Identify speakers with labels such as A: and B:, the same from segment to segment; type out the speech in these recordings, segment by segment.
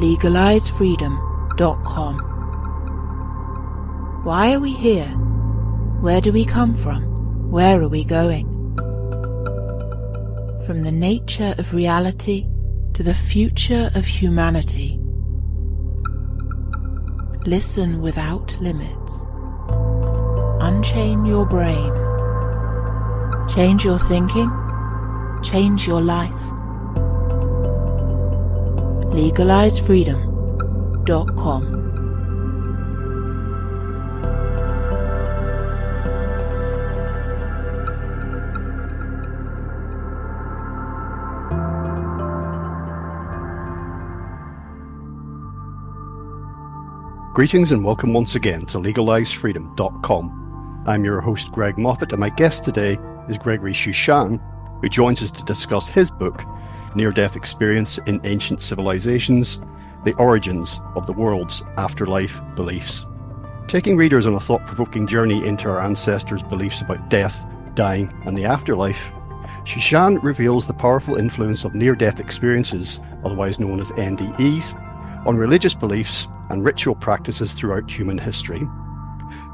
A: legalizefreedom.com. Why are we here? Where do we come from? Where are we going? From the nature of reality to the future of humanity. Listen without limits. Unchain your brain. Change your thinking. Change your life. legalizefreedom.com.
B: Greetings and welcome once again to legalizefreedom.com. I'm your host Greg Moffat, and my guest today is Gregory Shushan, who joins us to discuss his book, Near-Death Experience in Ancient Civilizations, The Origins of the World's Afterlife Beliefs. Taking readers on a thought-provoking journey into our ancestors' beliefs about death, dying, and the afterlife, Shushan reveals the powerful influence of near-death experiences, otherwise known as NDEs, on religious beliefs and ritual practices throughout human history.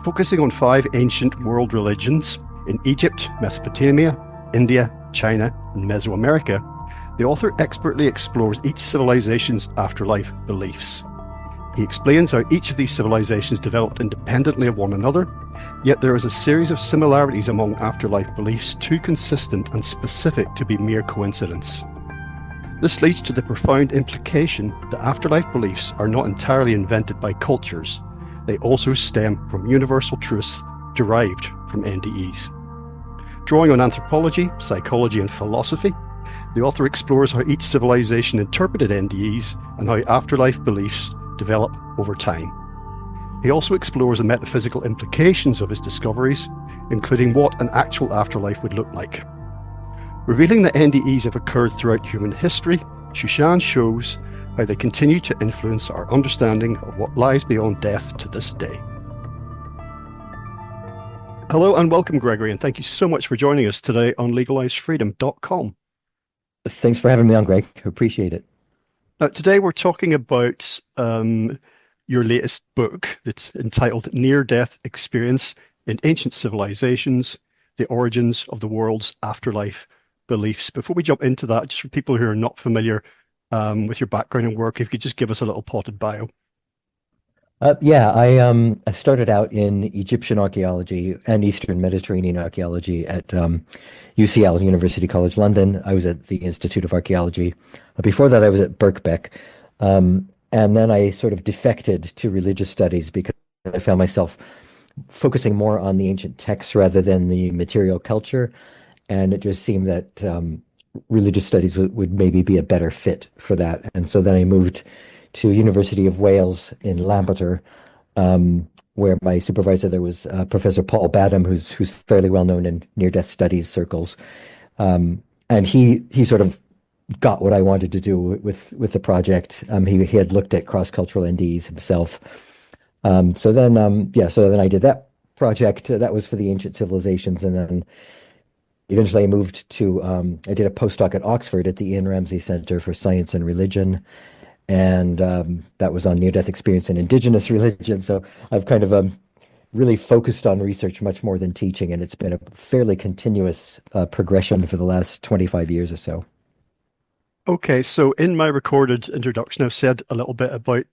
B: Focusing on 5 ancient world religions in Egypt, Mesopotamia, India, China, and Mesoamerica, the author expertly explores each civilization's afterlife beliefs. He explains how each of these civilizations developed independently of one another, yet there is a series of similarities among afterlife beliefs too consistent and specific to be mere coincidence. This leads to the profound implication that afterlife beliefs are not entirely invented by cultures. They also stem from universal truths derived from NDEs. Drawing on anthropology, psychology, and philosophy, the author explores how each civilization interpreted NDEs and how afterlife beliefs develop over time. He also explores the metaphysical implications of his discoveries, including what an actual afterlife would look like. Revealing that NDEs have occurred throughout human history, Shushan shows how they continue to influence our understanding of what lies beyond death to this day. Hello and welcome, Gregory, and thank you so much for joining us today on legalizefreedom.com.
C: Thanks for having me on, Greg. I appreciate it.
B: Now, today we're talking about your latest book that's entitled Near-Death Experience in Ancient Civilizations, The Origins of the World's Afterlife Beliefs. Before we jump into that, just for people who are not familiar with your background and work, if you could just give us a little potted bio.
C: I started out in Egyptian archaeology and Eastern Mediterranean archaeology at UCL, University College London. I was at the Institute of Archaeology. Before that, I was at Birkbeck. And then I sort of defected to religious studies because I found myself focusing more on the ancient texts rather than the material culture. And it just seemed that religious studies would maybe be a better fit for that. And so then I moved to University of Wales in Lampeter, where my supervisor there was Professor Paul Badham, who's fairly well known in near-death studies circles. And he sort of got what I wanted to do with the project. He had looked at cross-cultural NDEs himself. So then I did that project. That was for the ancient civilizations, and then eventually I moved to, I did a postdoc at Oxford at the Ian Ramsay Center for Science and Religion, and that was on near-death experience in indigenous religion. So I've kind of really focused on research much more than teaching, and it's been a fairly continuous progression for the last 25 years or so.
B: Okay, so in my recorded introduction, I've said a little bit about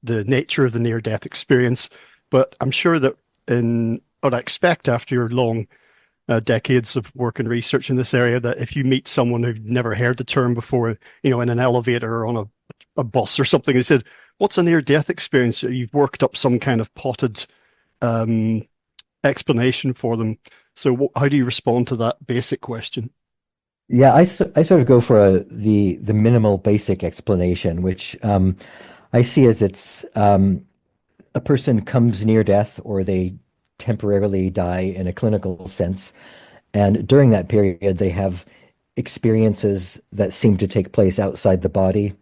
B: the nature of the near-death experience, but I'm sure that what I expect after your long decades of work and research in this area, that if you meet someone who've never heard the term before, in an elevator or on a bus or something, they said, "What's a near-death experience?" You've worked up some kind of potted explanation for them. So how do you respond to that basic question?
C: Yeah, I sort of go for the minimal basic explanation, which I see as it's a person comes near death or they temporarily die in a clinical sense. And during that period, they have experiences that seem to take place outside the body.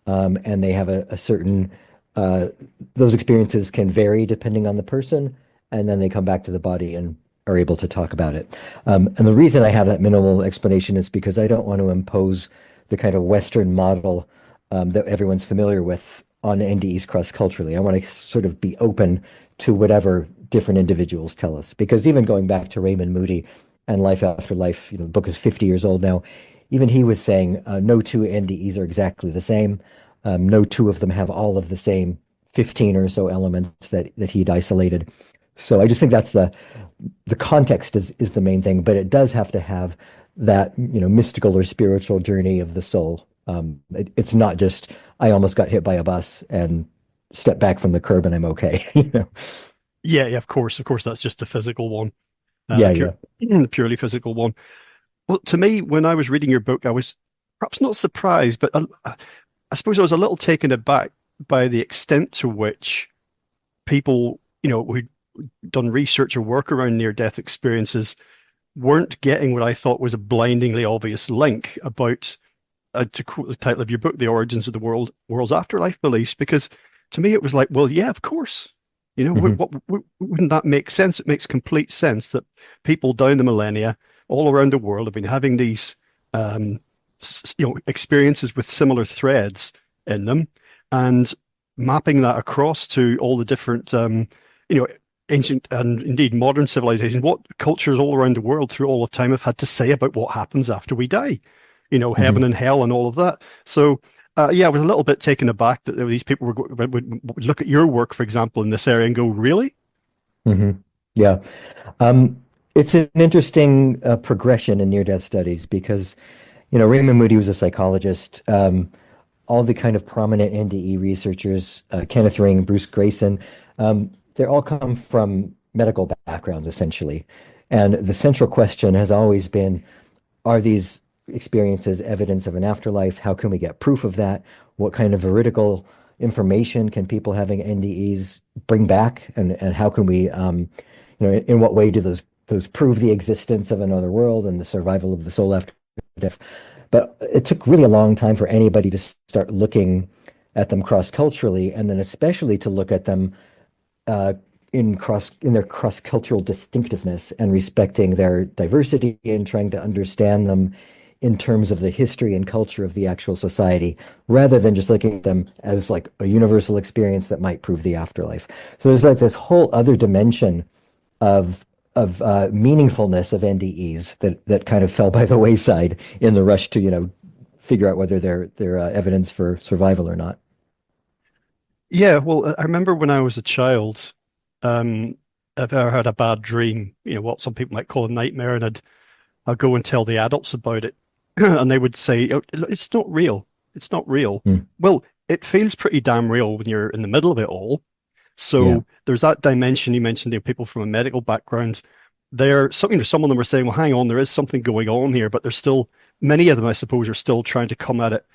C: And they have a certain, those experiences can vary depending on the person. And then they come back to the body and are able to talk about it. And the reason I have that minimal explanation is because I don't want to impose the kind of Western model that everyone's familiar with on NDEs cross-culturally. I want to sort of be open to whatever different individuals tell us. Because even going back to Raymond Moody and Life After Life, the book is 50 years old now. Even he was saying no two NDEs are exactly the same. No two of them have all of the same 15 or so elements that he'd isolated. So I just think that's the context is the main thing, but it does have to have that mystical or spiritual journey of the soul. It's not just I almost got hit by a bus and step back from the curb and I'm okay.
B: Yeah, of course, that's just a physical one.
C: Yeah.
B: Purely physical one. Well, to me, when I was reading your book, I was perhaps not surprised, but I suppose I was a little taken aback by the extent to which people, who'd done research or work around near-death experiences weren't getting what I thought was a blindingly obvious link about, to quote the title of your book, The Origins of the World's Afterlife Beliefs, because to me it was like, well, yeah, of course. Wouldn't that make sense? It makes complete sense that people down the millennia all around the world have been having these experiences with similar threads in them and mapping that across to all the different ancient and indeed modern civilizations, what cultures all around the world through all of time have had to say about what happens after we die, heaven and hell and all of that. So I was a little bit taken aback that these people would look at your work, for example, in this area and go, really?
C: Yeah. It's an interesting progression in near-death studies because, Raymond Moody was a psychologist. All the kind of prominent NDE researchers, Kenneth Ring, Bruce Grayson, they all come from medical backgrounds, essentially. And the central question has always been, are these experiences evidence of an afterlife? How can we get proof of that? What kind of veridical information can people having NDEs bring back? And how can we, in what way do those prove the existence of another world and the survival of the soul after death? But it took really a long time for anybody to start looking at them cross-culturally, and then especially to look at them in their cross-cultural distinctiveness and respecting their diversity and trying to understand them in terms of the history and culture of the actual society, rather than just looking at them as like a universal experience that might prove the afterlife. So there's like this whole other dimension of meaningfulness of NDEs that kind of fell by the wayside in the rush to figure out whether they're evidence for survival or not.
B: Yeah, well, I remember when I was a child, if I ever had a bad dream, what some people might call a nightmare, and I'd go and tell the adults about it, and they would say, "Oh, it's not real. It's not real." Well, it feels pretty damn real when you're in the middle of it all. So there's that dimension you mentioned. There are people from a medical background. Some of them are saying, "Well, hang on, there is something going on here," but there's still many of them, I suppose, are still trying to come at it,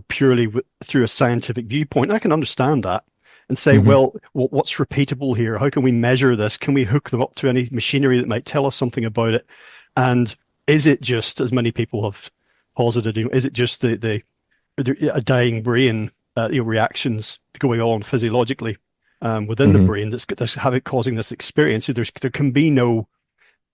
B: purely through a scientific viewpoint. I can understand that and say, well, what's repeatable here? How can we measure this? Can we hook them up to any machinery that might tell us something about it? And is it just, as many people have posited, is it just a dying brain, reactions going on physiologically within the brain that's causing this experience? So there can be no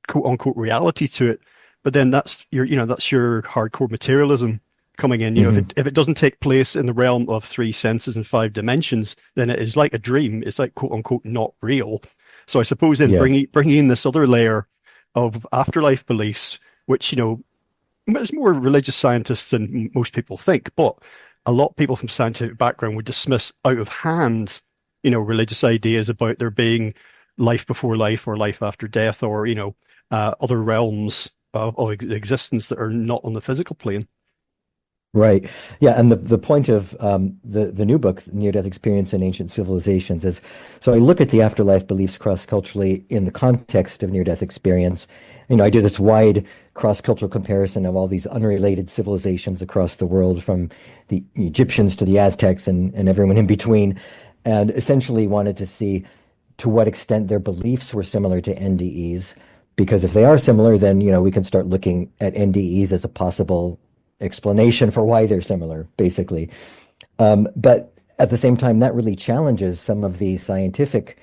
B: quote unquote reality to it. But then that's your hardcore materialism coming in. If it doesn't take place in the realm of 3 senses and 5 dimensions, then it is like a dream. It's like quote unquote not real. So I suppose then bringing in this other layer of afterlife beliefs, which there's more religious scientists than most people think, but a lot of people from scientific background would dismiss out of hand, religious ideas about there being life before life or life after death, or other realms of existence that are not on the physical plane.
C: Right. Yeah. And the point of the new book, Near-Death Experience in Ancient Civilizations, is so I look at the afterlife beliefs cross-culturally in the context of near-death experience. I do this wide cross-cultural comparison of all these unrelated civilizations across the world, from the Egyptians to the Aztecs and everyone in between, and essentially wanted to see to what extent their beliefs were similar to NDEs. Because if they are similar, then we can start looking at NDEs as a possible explanation for why they're similar, basically. But at the same time, that really challenges some of the scientific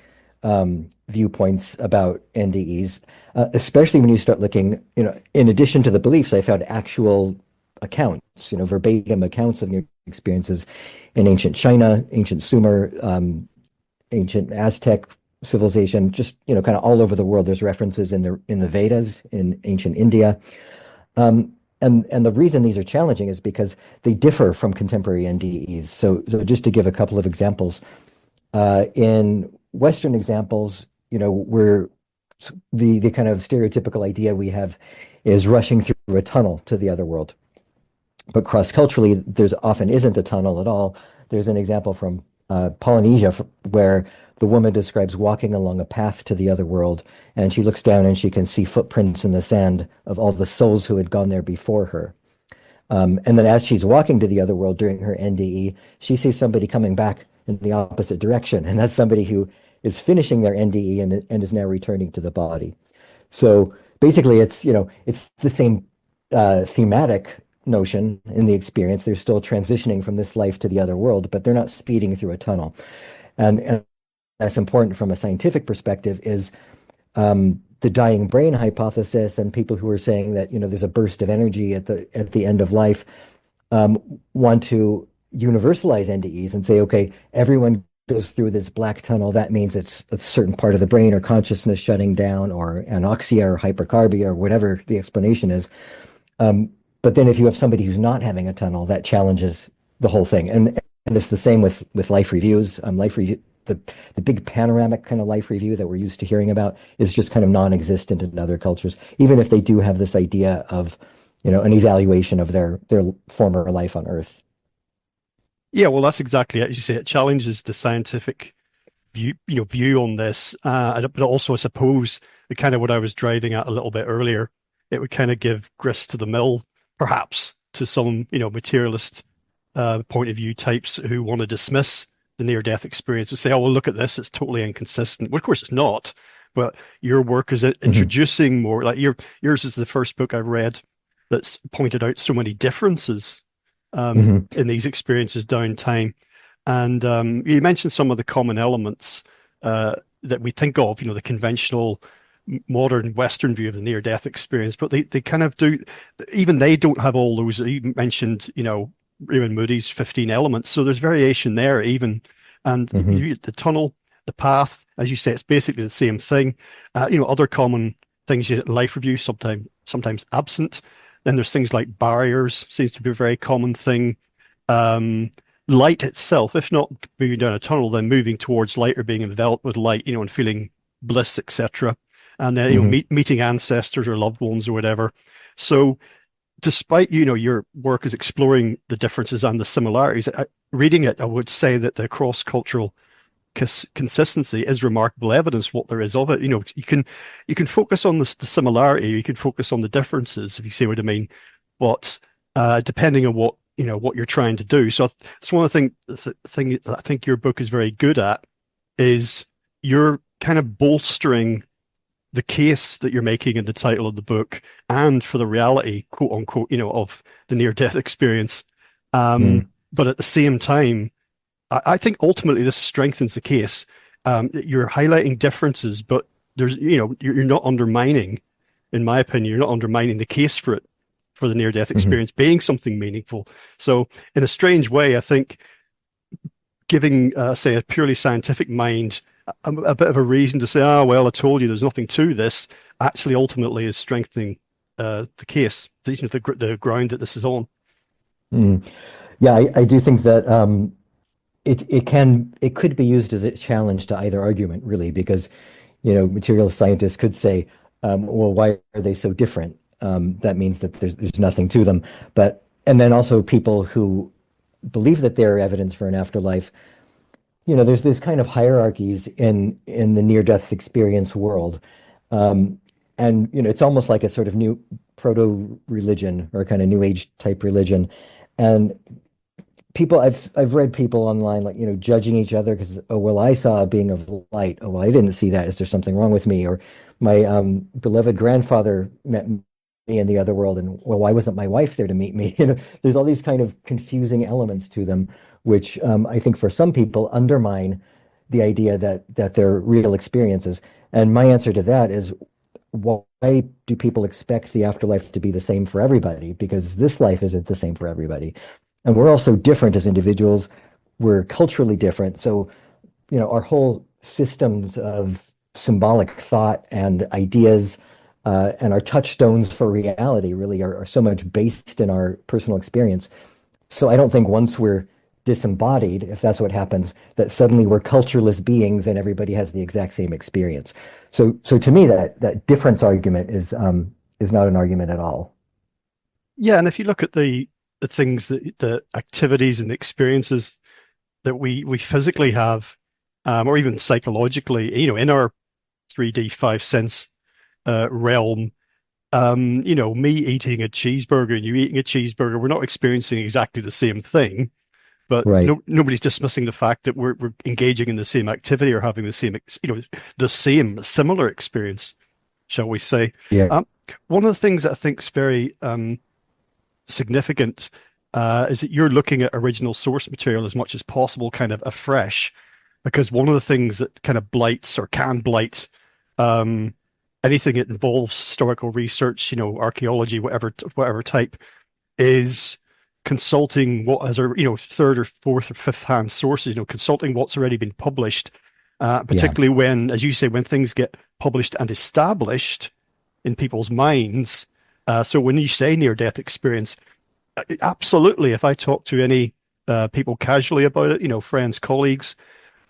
C: viewpoints about NDEs, especially when you start looking, in addition to the beliefs, I found actual accounts, verbatim accounts of near experiences in ancient China, ancient Sumer, ancient Aztec civilization, just kind of all over the world. There's references in the Vedas in ancient India. And the reason these are challenging is because they differ from contemporary NDEs. So just to give a couple of examples, in Western examples, we're the kind of stereotypical idea we have is rushing through a tunnel to the other world. But cross-culturally, there's often isn't a tunnel at all. There's an example from Polynesia where the woman describes walking along a path to the other world, and she looks down and she can see footprints in the sand of all the souls who had gone there before her. And then as she's walking to the other world during her NDE, she sees somebody coming back in the opposite direction, and that's somebody who is finishing their NDE and is now returning to the body. So basically, it's the same thematic notion in the experience. They're still transitioning from this life to the other world, but they're not speeding through a tunnel. And that's important from a scientific perspective is the dying brain hypothesis, and people who are saying that there's a burst of energy at the end of life want to universalize NDEs and say, okay, everyone goes through this black tunnel. That means it's a certain part of the brain or consciousness shutting down or anoxia or hypercarbia or whatever the explanation is. But then if you have somebody who's not having a tunnel, that challenges the whole thing. And it's the same with life reviews. The big panoramic kind of life review that we're used to hearing about is just kind of non-existent in other cultures, even if they do have this idea of, an evaluation of their former life on Earth.
B: Yeah, well, that's exactly it. As you say, it challenges the scientific view on this. But also, I suppose, the kind of what I was driving at a little bit earlier, it would kind of give grist to the mill, perhaps, to some, materialist point of view types who want to dismiss the near-death experience and say, oh, well, look at this, it's totally inconsistent. Well, of course, it's not. But your work is introducing more, like yours is the first book I've read that's pointed out so many differences in these experiences down time. And you mentioned some of the common elements that we think of, the conventional modern Western view of the near-death experience, but they kind of do, even they don't have all those. You mentioned, Raymond Moody's 15 elements. So there's variation there even. And the tunnel, the path, as you say, it's basically the same thing. Other common things, life review, sometimes absent. Then there's things like barriers, seems to be a very common thing. Light itself, if not moving down a tunnel, then moving towards light or being enveloped with light, and feeling bliss, etc. And then, meeting ancestors or loved ones or whatever. So despite, your work is exploring the differences and the similarities, reading it, I would say that the cross-cultural consistency is remarkable evidence what there is of it. You can focus on the similarity, you can focus on the differences, if you see what I mean, but depending on what you're trying to do. So that's one of the things that I think your book is very good at, is you're kind of bolstering the case that you're making in the title of the book and for the reality, quote unquote, of the near-death experience. But at the same time, I think ultimately this strengthens the case. You're highlighting differences, but there's, you're not undermining, in my opinion, you're not undermining the case for the near-death experience being something meaningful. So in a strange way, I think giving, say, a purely scientific mind a bit of a reason to say, well, I told you there's nothing to this, actually ultimately is strengthening the case, the ground that this is on.
C: Yeah, I do think that it could be used as a challenge to either argument, really, because materialist scientists could say, well, why are they so different? That means that there's nothing to them. And then also people who believe that they're evidence for an afterlife, there's this kind of hierarchies in the near-death experience world. And it's almost like a sort of new proto-religion or kind of new age type religion. And I've read people online, like, judging each other because, oh, well, I saw a being of light. Oh, well, I didn't see that. Is there something wrong with me? Or my beloved grandfather met me in the other world, and, well, why wasn't my wife there to meet me? There's all these kind of confusing elements to them, which I think for some people undermine the idea that they're real experiences. And my answer to that is, why do people expect the afterlife to be the same for everybody? Because this life isn't the same for everybody. And we're also different as individuals. We're culturally different. So, our whole systems of symbolic thought and ideas and our touchstones for reality really are so much based in our personal experience. So I don't think once we're disembodied, if that's what happens, that suddenly we're cultureless beings and everybody has the exact same experience. So to me, that difference argument is not an argument at all.
B: Yeah, and if you look at the things that the activities and the experiences that we physically have, or even psychologically, in our 3D five sense realm, me eating a cheeseburger and you eating a cheeseburger, we're not experiencing exactly the same thing, but
C: Right.
B: nobody's dismissing the fact that we're engaging in the same activity or having the same, the same similar experience, shall we say?
C: Yeah.
B: Um, One of the things that I think is very significant is that you're looking at original source material as much as possible, kind of afresh, because one of the things that kind of blights or can blight um, anything that involves historical research, archaeology, whatever type, is consulting what has our, third or fourth or fifth hand sources, consulting what's already been published,
C: Yeah.
B: particularly when, as you say, when things get published and established in people's minds. So when you say near-death experience, absolutely, if I talk to any people casually about it, friends, colleagues,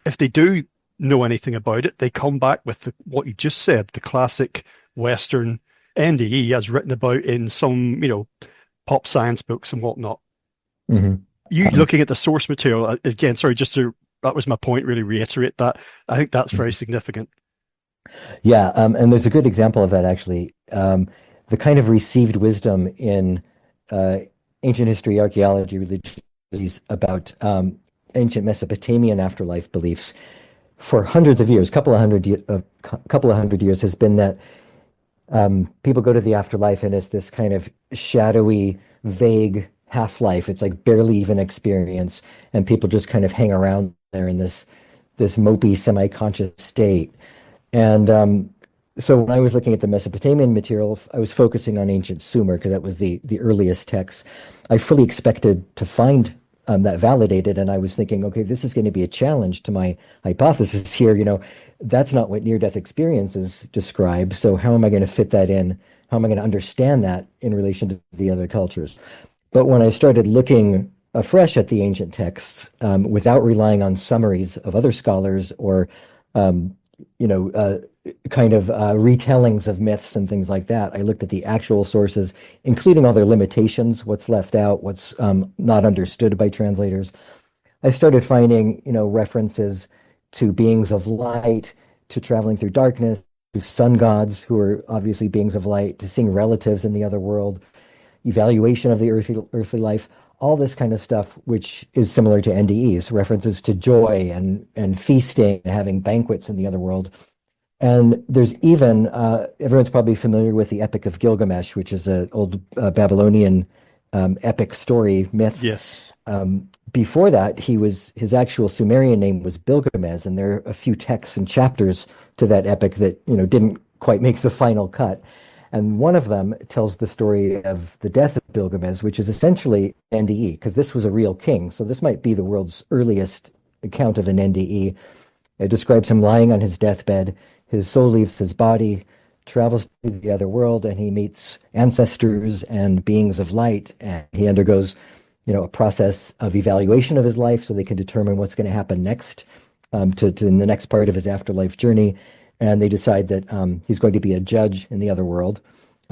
B: if they do know anything about it, they come back with what you just said, the classic Western NDE as written about in some, pop science books and whatnot.
C: hmm
B: You
C: Um,
B: looking at the source material, again, sorry, that was my point, really reiterate that. I think that's very significant.
C: yeah. And there's a good example of that actually. The kind of received wisdom in uh, ancient history, archaeology, religions about ancient Mesopotamian afterlife beliefs for hundreds of years, couple of hundred years, has been that people go to the afterlife and it's this kind of shadowy, vague half-life. It's like barely even experience, and people just kind of hang around there in this mopey, semi-conscious state. And so when I was looking at the Mesopotamian material, I was focusing on ancient Sumer because that was the earliest text. I fully expected to find that validated, and I was thinking, okay, this is going to be a challenge to my hypothesis here. That's not what near-death experiences describe. So how am I going to fit that in? How am I going to understand that in relation to the other cultures? But when I started looking afresh at the ancient texts, without relying on summaries of other scholars or um, you know, uh, kind of retellings of myths and things like that. I looked at the actual sources, including all their limitations, what's left out, what's not understood by translators. I started finding, references to beings of light, to traveling through darkness, to sun gods, who are obviously beings of light, to seeing relatives in the other world, evaluation of the earthly life, all this kind of stuff, which is similar to NDEs, references to joy and feasting and having banquets in the other world. And there's even, everyone's probably familiar with the Epic of Gilgamesh, which is an old Babylonian epic story myth.
B: Yes.
C: Before that, his actual Sumerian name was Bilgamez, and there are a few texts and chapters to that epic that, didn't quite make the final cut. And one of them tells the story of the death of Bilgamez, which is essentially NDE, because this was a real king. So this might be the world's earliest account of an NDE. It describes him lying on his deathbed. His soul leaves his body, travels to the other world, and he meets ancestors and beings of light. And he undergoes, a process of evaluation of his life so they can determine what's going to happen next to in the next part of his afterlife journey. And they decide that he's going to be a judge in the other world.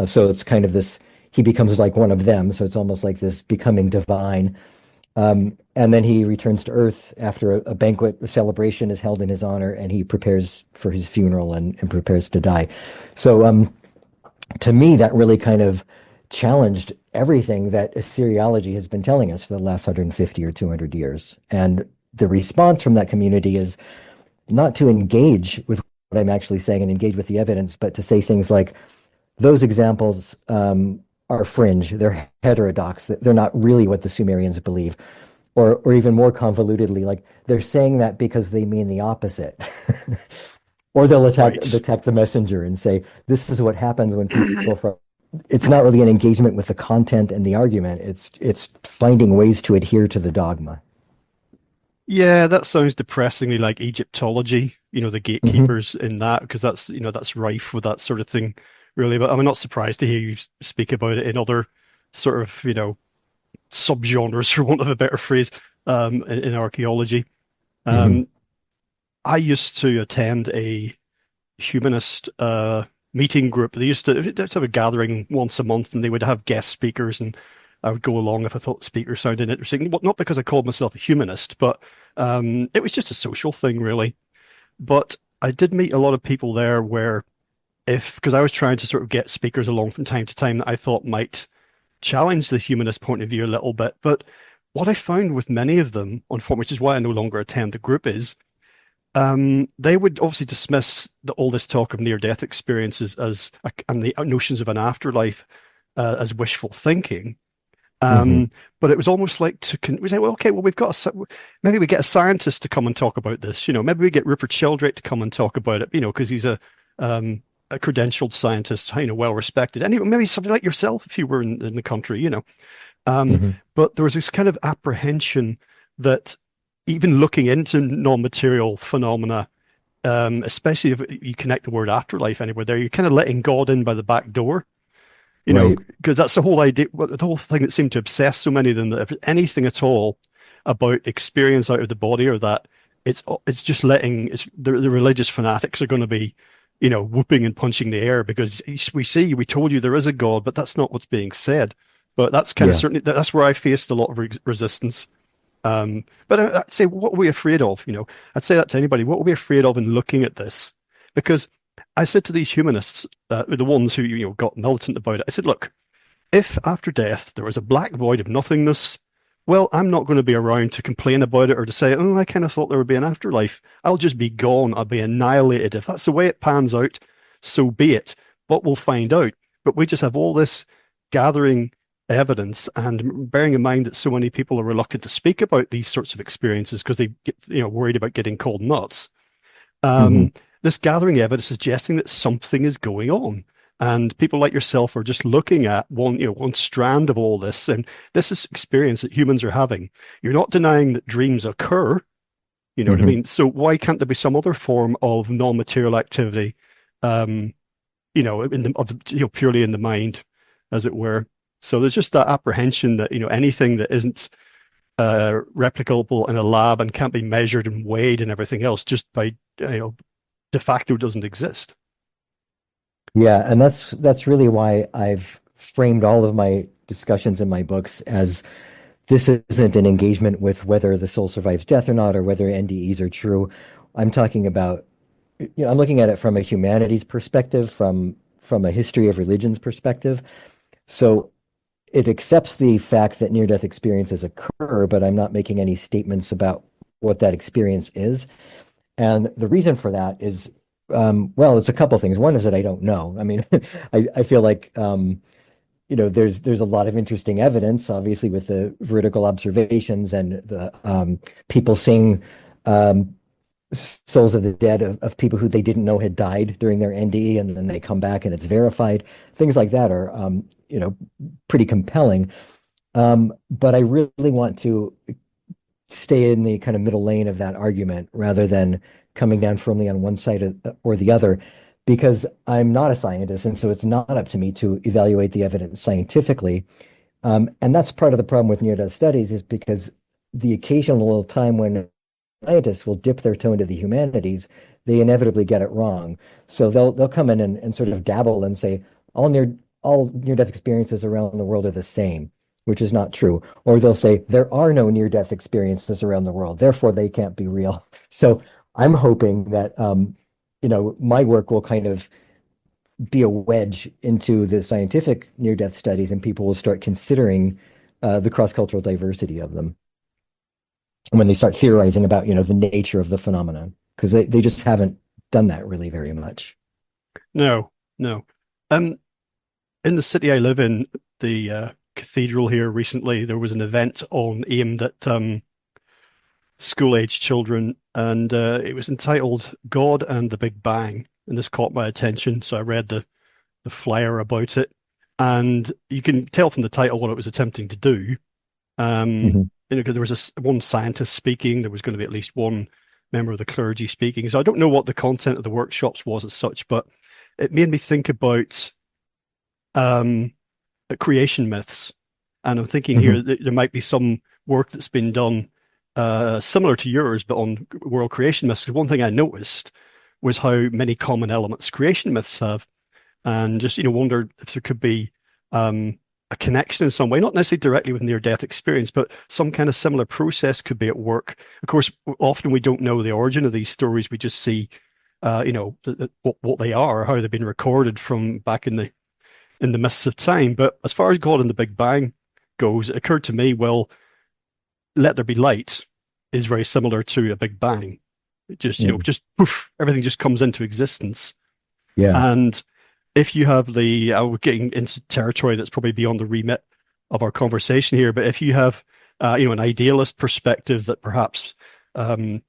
C: So it's kind of this, he becomes like one of them. So it's almost like this becoming divine. And then he returns to Earth after a banquet, a celebration is held in his honor, and he prepares for his funeral and prepares to die. So to me, that really kind of challenged everything that Assyriology has been telling us for the last 150 or 200 years. And the response from that community is not to engage with what I'm actually saying and engage with the evidence, but to say things like, those examples are fringe, they're heterodox, they're not really what the Sumerians believe. Or even more convolutedly, like they're saying that because they mean the opposite. Or they'll
B: Right.
C: attack the messenger and say, this is what happens when people from it's not really an engagement with the content and the argument. It's finding ways to adhere to the dogma.
B: Yeah, that sounds depressingly like Egyptology, the
C: Hmm.
B: gatekeepers in that, because that's rife with that sort of thing, really. But I'm not surprised to hear you speak about it in other sort of, subgenres, for want of a better phrase, in archaeology.
C: Hmm.
B: Um, I used to attend a humanist meeting group. They used to have a gathering once a month, and they would have guest speakers, and I would go along if I thought the speaker sounded interesting. Well, not because I called myself a humanist, but it was just a social thing, really. But I did meet a lot of people there where because I was trying to sort of get speakers along from time to time that I thought might challenge the humanist point of view a little bit. But what I found with many of them, which is why I no longer attend the group, is they would obviously dismiss all this talk of near-death experiences and the notions of an afterlife as wishful thinking.
C: Hmm.
B: But it was almost like we say, well, okay, well, maybe we get a scientist to come and talk about this. Maybe we get Rupert Sheldrake to come and talk about it. Because he's a credentialed scientist, well respected. Anyway, maybe somebody like yourself if you were in the country. Um,
C: Hmm.
B: but there was this kind of apprehension that even looking into non-material phenomena, especially if you connect the word afterlife anywhere there, you're kind of letting God in by the back door,
C: Right.
B: because that's the whole idea, the whole thing that seemed to obsess so many of them, that if anything at all about experience out of the body or that, it's just the religious fanatics are going to be, whooping and punching the air because we told you there is a God, but that's not what's being said. But that's kind of
C: Yeah.
B: certainly that's where I faced a lot of resistance. But I'd say, what are we afraid of? I'd say that to anybody. What are we afraid of in looking at this? Because I said to these humanists, the ones who got militant about it, I said, look, if after death there was a black void of nothingness, well, I'm not going to be around to complain about it or to say, oh, I kind of thought there would be an afterlife. I'll just be gone. I'll be annihilated. If that's the way it pans out, so be it. But we'll find out. But we just have all this gathering evidence, and bearing in mind that so many people are reluctant to speak about these sorts of experiences because they get worried about getting called nuts.
C: Hmm.
B: um, this gathering evidence suggesting that something is going on. And people like yourself are just looking at one strand of all this, and this is experience that humans are having. You're not denying that dreams occur, you know what I
C: Hmm.
B: mean? So why can't there be some other form of non-material activity, um, purely in the mind, as it were? So there's just that apprehension that anything that isn't replicable in a lab and can't be measured and weighed and everything else just by de facto doesn't exist.
C: Yeah, and that's really why I've framed all of my discussions in my books as this isn't an engagement with whether the soul survives death or not, or whether NDEs are true. I'm talking about, I'm looking at it from a humanities perspective, from a history of religions perspective. So it accepts the fact that near-death experiences occur, but I'm not making any statements about what that experience is. And the reason for that is, well, it's a couple things. One is that I don't know. I mean, I feel like there's a lot of interesting evidence, obviously, with the vertical observations and the people seeing souls of the dead of people who they didn't know had died during their NDE, and then they come back and it's verified. Things like that are, pretty compelling. But I really want to stay in the kind of middle lane of that argument rather than coming down firmly on one side or the other, because I'm not a scientist, and so it's not up to me to evaluate the evidence scientifically. And that's part of the problem with near-death studies, is because the occasional time when scientists will dip their toe into the humanities, they inevitably get it wrong. So they'll come in and sort of dabble and say all near-death experiences around the world are the same, which is not true. Or they'll say there are no near-death experiences around the world, therefore they can't be real. So I'm hoping that my work will kind of be a wedge into the scientific near-death studies, and people will start considering the cross-cultural diversity of them when they start theorizing about, the nature of the phenomenon, because they just haven't done that really very much.
B: No, no. Um, in the city I live in, the cathedral here recently, there was an event aimed at school-age children, and it was entitled "God and the Big Bang," and this caught my attention. So I read the flyer about it, And you can tell from the title what it was attempting to do.
C: Hmm.
B: Because there was one scientist speaking, there was going to be at least one member of the clergy speaking. So I don't know what the content of the workshops was as such, but it made me think about um, creation myths. And I'm thinking
C: Hmm.
B: here that there might be some work that's been done similar to yours, but on world creation myths. One thing I noticed was how many common elements creation myths have, and just wondered if there could be a connection in some way, not necessarily directly with near-death experience, but some kind of similar process could be at work. Of course, often we don't know the origin of these stories. We just see, what they are, how they've been recorded from back in the mists of time. But as far as God and the Big Bang goes, it occurred to me, well, let there be light is very similar to a Big Bang. It just,
C: Mm.
B: just poof, everything just comes into existence.
C: Yeah.
B: And if you have we're getting into territory that's probably beyond the remit of our conversation here, but if you have, an idealist perspective that perhaps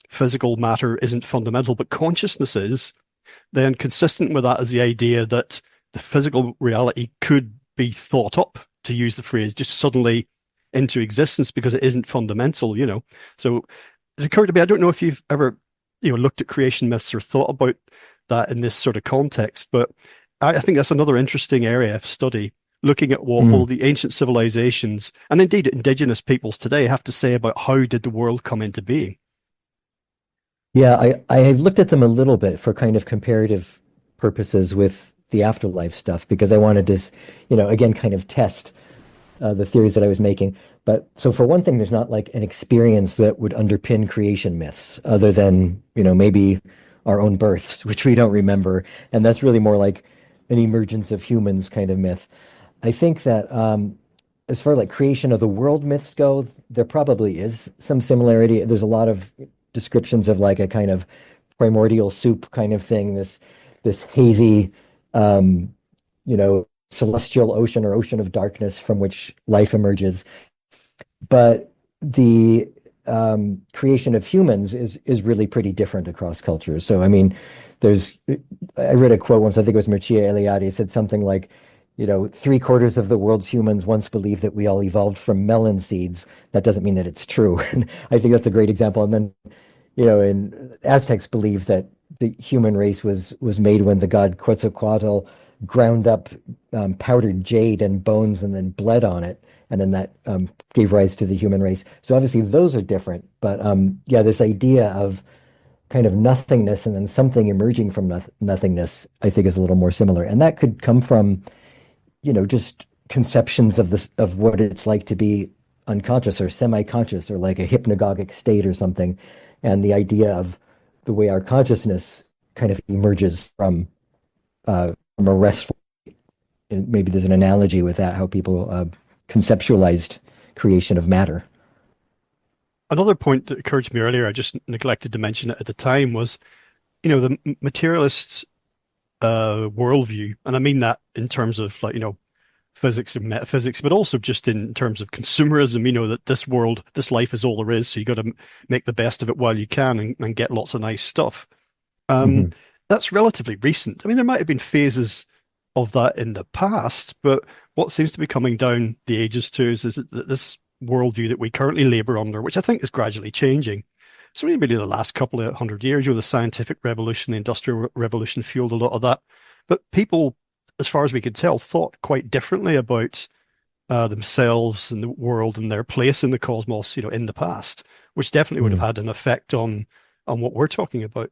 B: physical matter isn't fundamental, but consciousness is, then consistent with that is the idea that the physical reality could be thought up, to use the phrase, just suddenly into existence because it isn't fundamental. So it occurred to me, I don't know if you've ever, looked at creation myths or thought about that in this sort of context, but I think that's another interesting area of study, looking at what all
C: Mm.
B: the ancient civilizations and indeed indigenous peoples today have to say about how did the world come into being.
C: Yeah, I have looked at them a little bit for kind of comparative purposes with the afterlife stuff because I wanted to, again, kind of test the theories that I was making. But so for one thing, there's not like an experience that would underpin creation myths other than, maybe our own births, which we don't remember. And that's really more like an emergence of humans kind of myth. I think that as far as like creation of the world myths go, there probably is some similarity. There's a lot of descriptions of like a kind of primordial soup kind of thing, this hazy celestial ocean or ocean of darkness from which life emerges. But the creation of humans is really pretty different across cultures. So I mean, there's I read a quote once, I think it was Mircea Eliade, said something like, 3/4 of the world's humans once believed that we all evolved from melon seeds. That doesn't mean that it's true. And I think that's a great example. And then, and Aztecs believed that the human race was made when the god Quetzalcoatl ground up powdered jade and bones and then bled on it, and then that gave rise to the human race. So obviously those are different, but yeah, this idea of kind of nothingness and then something emerging from nothingness, I think is a little more similar, and that could come from just conceptions of this of what it's like to be unconscious or semi-conscious or like a hypnagogic state or something, and the idea of the way our consciousness kind of emerges from a restful. Maybe there's an analogy with that, how people conceptualized creation of matter.
B: Another point that occurred to me earlier, I just neglected to mention it at the time, was, the materialists' worldview, and I mean that in terms of like, physics and metaphysics, but also just in terms of consumerism, that this life is all there is, so you got to make the best of it while you can and get lots of nice stuff. Um,
C: Hmm.
B: that's relatively recent. I mean, there might have been phases of that in the past, but what seems to be coming down the ages to is that this worldview that we currently labor under, which I think is gradually changing. So maybe the last couple of 100 years, the scientific revolution, the industrial revolution fueled a lot of that. But people, as far as we could tell, thought quite differently about themselves and the world and their place in the cosmos, in the past, which definitely would have
C: Mm.
B: had an effect on what we're talking about.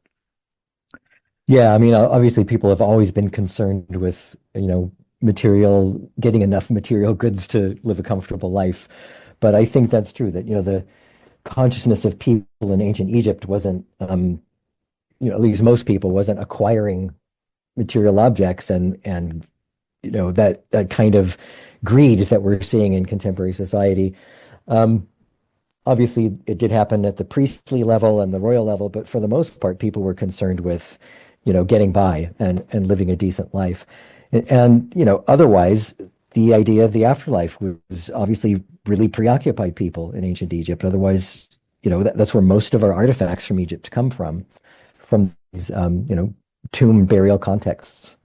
C: Yeah, I mean, obviously, people have always been concerned with, getting enough material goods to live a comfortable life. But I think that's true that, the consciousness of people in ancient Egypt wasn't, at least most people wasn't acquiring material objects and that kind of greed that we're seeing in contemporary society. Um, Obviously, it did happen at the priestly level and the royal level, but for the most part, people were concerned with, getting by and living a decent life. And, otherwise, the idea of the afterlife was obviously really preoccupied people in ancient Egypt. Otherwise, that's where most of our artifacts from Egypt come from these, tomb burial contexts.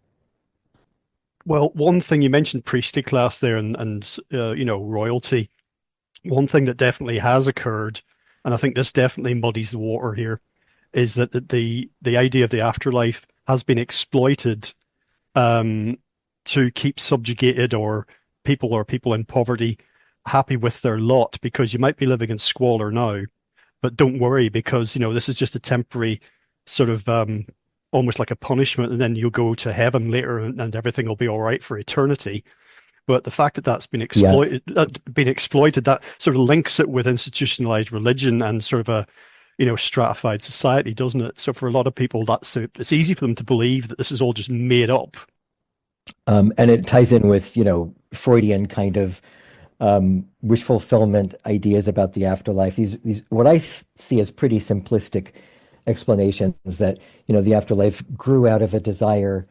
B: Well, one thing you mentioned priestly class there and royalty. One thing that definitely has occurred, and I think this definitely muddies the water here, is that the idea of the afterlife has been exploited um, to keep subjugated or people in poverty happy with their lot because you might be living in squalor now, but don't worry because this is just a temporary sort of almost like a punishment, and then you'll go to heaven later and everything will be all right for eternity. But the fact that that's
C: Yeah.
B: been exploited, that sort of links it with institutionalized religion and sort of a stratified society, doesn't it? So for a lot of people, it's easy for them to believe that this is all just made up.
C: And it ties in with, Freudian kind of wish fulfillment ideas about the afterlife. These what I see as pretty simplistic explanations that, the afterlife grew out of a desire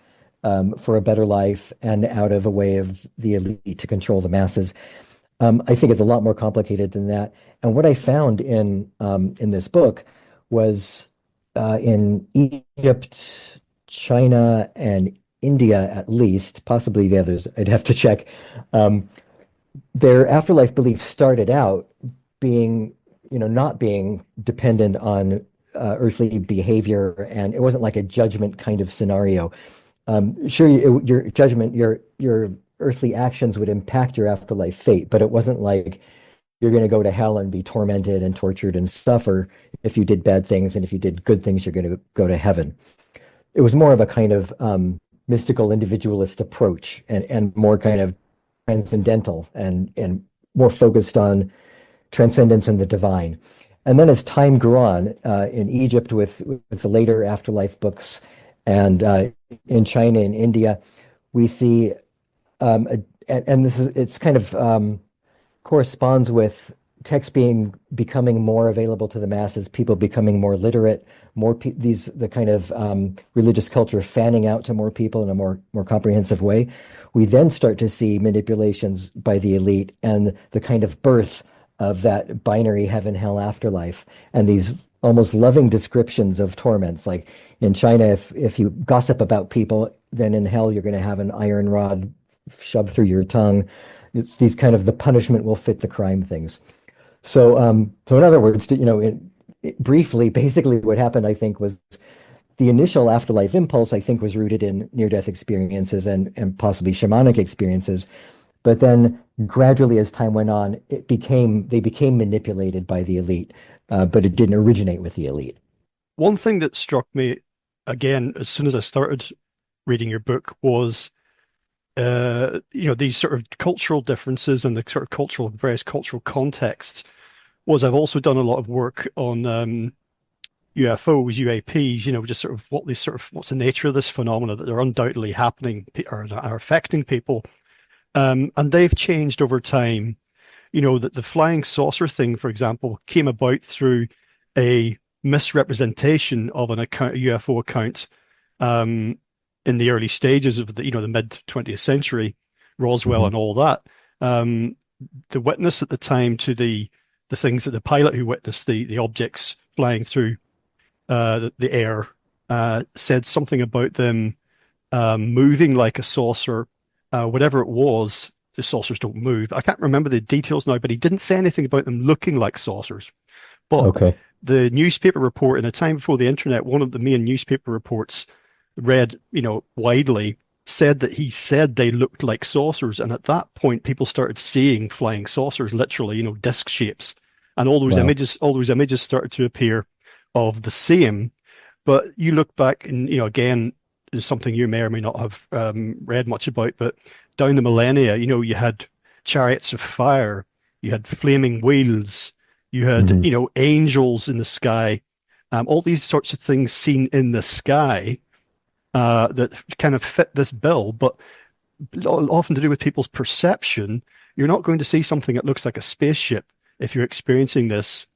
C: for a better life and out of a way of the elite to control the masses. I think it's a lot more complicated than that. And what I found in this book was in Egypt, China, and India, at least, possibly the others, I'd have to check. Their afterlife belief started out being, not being dependent on earthly behavior, and it wasn't like a judgment kind of scenario. Sure, your judgment, your earthly actions would impact your afterlife fate, but it wasn't like you're going to go to hell and be tormented and tortured and suffer if you did bad things, and if you did good things, you're going to go to heaven. It was more of a kind of mystical individualist approach and more kind of transcendental and more focused on transcendence and the divine. And then as time grew on in Egypt with the later afterlife books and in China and India, we see, and it's kind of corresponds with text becoming more available to the masses, people becoming more literate, the kind of religious culture fanning out to more people in a more comprehensive way. We then start to see manipulations by the elite and the kind of birth of that binary heaven hell afterlife and these almost loving descriptions of torments. Like in China, if you gossip about people, then in hell you're going to have an iron rod shoved through your tongue. It's these kind of the punishment will fit the crime things. So, so in other words, briefly, basically what happened, I think, was the initial afterlife impulse, I think, was rooted in near-death experiences and possibly shamanic experiences. But then gradually, as time went on, they became manipulated by the elite, but it didn't originate with the elite.
B: One thing that struck me again as soon as I started reading your book was these sort of cultural differences and the sort of various cultural contexts. I've also done a lot of work on UFOs, UAPs, just sort of what's the nature of this phenomena that are undoubtedly happening or are affecting people. And they've changed over time. That the flying saucer thing, for example, came about through a misrepresentation of a UFO account in the early stages of the mid 20th century, Roswell
C: Mm-hmm.
B: and all that. The witness at the time to the things that the pilot who witnessed the objects flying through the air said something about them moving like a saucer, whatever it was. The saucers don't move. I can't remember the details now, but he didn't say anything about them looking like saucers. But
C: Okay.
B: the newspaper report in a time before the internet, one of the main newspaper reports read, widely, said that he said they looked like saucers. And at that point, people started seeing flying saucers, literally, disc shapes. And
C: Wow.
B: all those images started to appear of the same. But you look back and, again, there's something you may or may not have read much about, but down the millennia, you had chariots of fire, you had flaming wheels, you had,
C: Hmm.
B: angels in the sky, all these sorts of things seen in the sky that kind of fit this bill, but often to do with people's perception. You're not going to see something that looks like a spaceship if you're experiencing this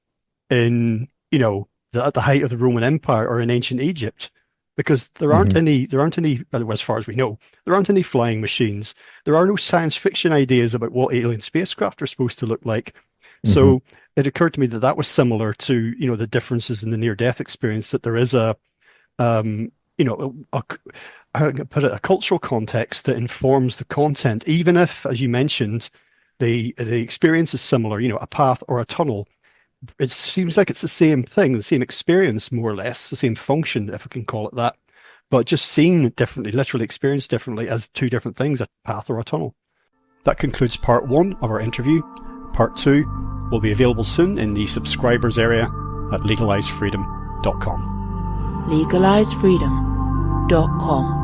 B: in, at the height of the Roman Empire or in ancient Egypt, because
C: Hmm.
B: there aren't any, well, as far as we know, there aren't any flying machines. There are no science fiction ideas about what alien spacecraft are supposed to look like.
C: Hmm.
B: So it occurred to me that that was similar to, the differences in the near-death experience, that there is um, how can I put it, a cultural context that informs the content, even if, as you mentioned, the experience is similar, a path or a tunnel. It seems like it's the same thing, the same experience, more or less, the same function, if I can call it that, but just seen differently, literally experienced differently as two different things, a path or a tunnel. That concludes part 1 of our interview. Part 2 will be available soon in the subscribers area at legalizefreedom.com.
A: legalizefreedom.com